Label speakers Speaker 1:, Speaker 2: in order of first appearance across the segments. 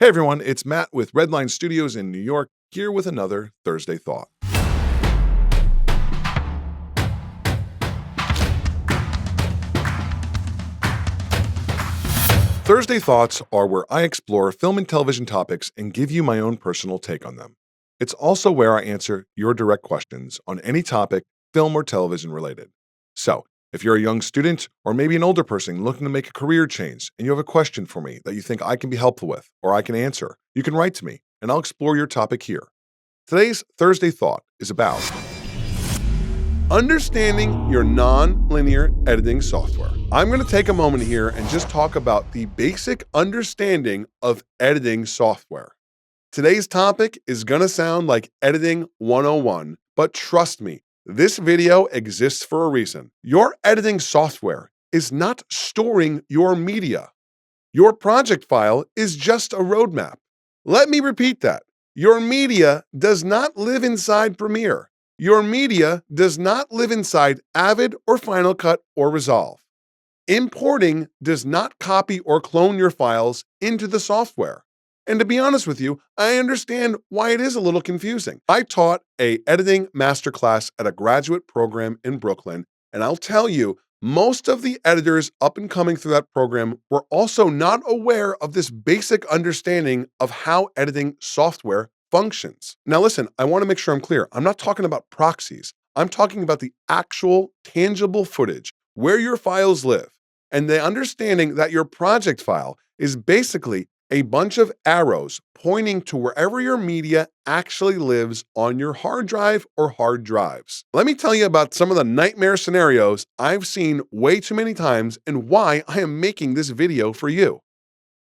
Speaker 1: Hey everyone, it's Matt with Redline Studios in New York, here with another Thursday Thought. Thursday Thoughts are where I explore film and television topics and give you my own personal take on them. It's also where I answer your direct questions on any topic, film or television related. So, if you're a young student or maybe an older person looking to make a career change and you have a question for me that you think I can be helpful with or I can answer, you can write to me and I'll explore your topic here. Today's Thursday Thought is about understanding your non-linear editing software. I'm going to take a moment here and just talk about the basic understanding of editing software. Today's topic is going to sound like editing 101, but trust me, this video exists for a reason. Your editing software is not storing your media. Your project file is just a roadmap. Let me repeat that. Your media does not live inside Premiere. Your media does not live inside Avid or Final Cut or Resolve. Importing does not copy or clone your files into the software. And to be honest with you, I understand why it is a little confusing. I taught an editing masterclass at a graduate program in Brooklyn, and I'll tell you, most of the editors up and coming through that program were also not aware of this basic understanding of how editing software functions. Now listen, I want to make sure I'm clear. I'm not talking about proxies. I'm talking about the actual tangible footage where your files live and the understanding that your project file is basically a bunch of arrows pointing to wherever your media actually lives on your hard drive or hard drives. Let me tell you about some of the nightmare scenarios I've seen way too many times and why I am making this video for you.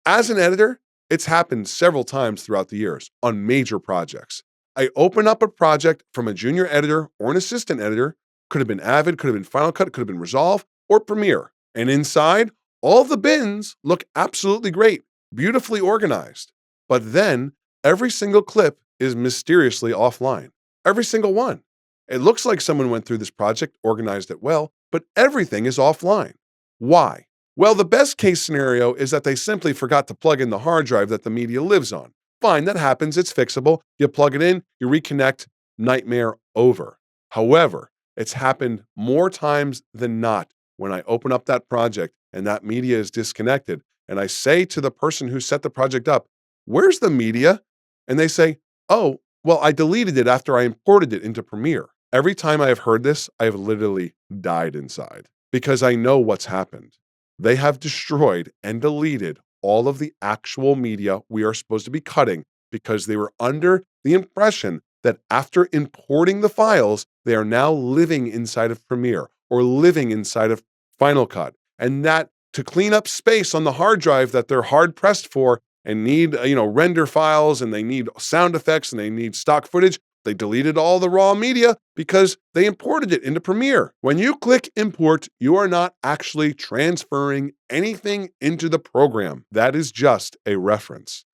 Speaker 1: As an editor, it's happened several times throughout the years on major projects. I open up a project from a junior editor or an assistant editor, could have been Avid, could have been Final Cut, could have been Resolve, or Premiere. And inside, all the bins look absolutely great, beautifully organized. But then every single clip is mysteriously offline. Every single one. It looks like someone went through this project, organized it well, but everything is offline. Why? Well, the best case scenario is that they simply forgot to plug in the hard drive that the media lives on. Fine, that happens, it's fixable. You plug it in, you reconnect, nightmare over. However, it's happened more times than not when I open up that project and that media is disconnected. And I say to the person who set the project up, "Where's the media?" And they say, "Oh, well, I deleted it after I imported it into Premiere." Every time I have heard this, I have literally died inside because I know what's happened. They have destroyed and deleted all of the actual media we are supposed to be cutting because they were under the impression that after importing the files, they are now living inside of Premiere or living inside of Final Cut. And that to clean up space on the hard drive that they're hard pressed for and need, render files and they need sound effects and they need stock footage, they deleted all the raw media because they imported it into Premiere. When you click import, you are not actually transferring anything into the program. That is just a reference.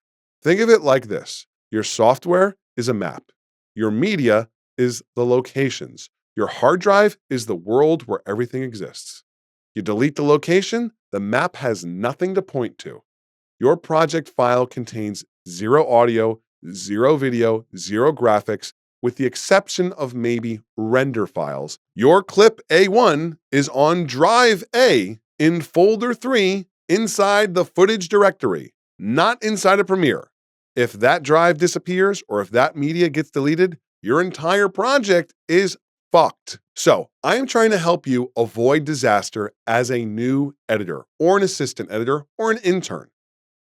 Speaker 1: Think of it like this. Your software is a map. Your media is the locations. Your hard drive is the world where everything exists. You delete the location, the map has nothing to point to. Your project file contains zero audio, zero video, zero graphics, with the exception of maybe render files. Your clip A1 is on drive A in folder 3 inside the footage directory, not inside of Premiere. If that drive disappears or if that media gets deleted, your entire project is fucked. So I am trying to help you avoid disaster as a new editor or an assistant editor or an intern.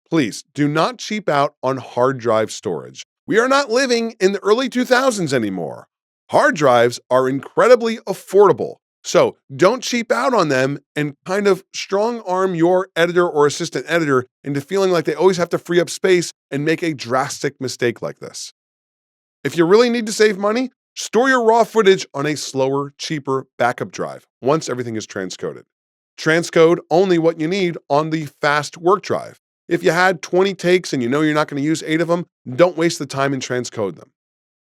Speaker 1: Please do not cheap out on hard drive storage. We are not living in the early 2000s anymore. Hard drives are incredibly affordable. So don't cheap out on them and kind of strong arm your editor or assistant editor into feeling like they always have to free up space and make a drastic mistake like this. If you really need to save money, store your raw footage on a slower, cheaper backup drive once everything is transcoded. Transcode only what you need on the fast work drive. If you had 20 takes and you know you're not going to use 8 of them, don't waste the time and transcode them.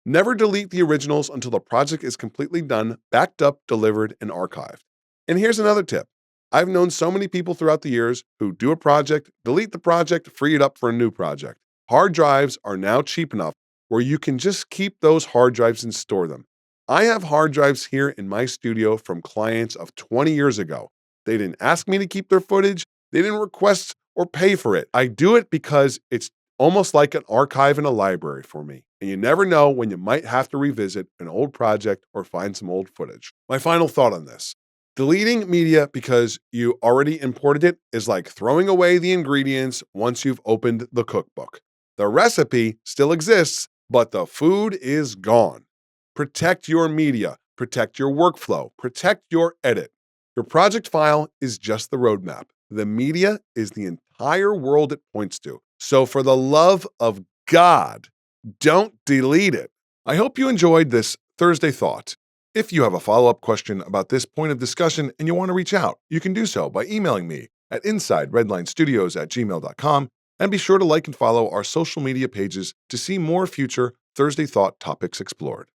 Speaker 1: Never delete the originals until the project is completely done, backed up, delivered, and archived. And here's another tip. I've known so many people throughout the years who do a project, delete the project, free it up for a new project. Hard drives are now cheap enough where you can just keep those hard drives and store them. I have hard drives here in my studio from clients of 20 years ago. They didn't ask me to keep their footage, they didn't request or pay for it. I do it because it's almost like an archive in a library for me. And you never know when you might have to revisit an old project or find some old footage. My final thought on this: deleting media because you already imported it is like throwing away the ingredients once you've opened the cookbook. The recipe still exists, but the food is gone. Protect your media, protect your workflow, protect your edit. Your project file is just the roadmap. The media is the entire world it points to. So, for the love of God, don't delete it. I hope you enjoyed this Thursday thought. If you have a follow-up question about this point of discussion and you want to reach out, you can do so by emailing me at insideredlinestudios@gmail.com, and be sure to like and follow our social media pages to see more future Thursday Thought topics explored.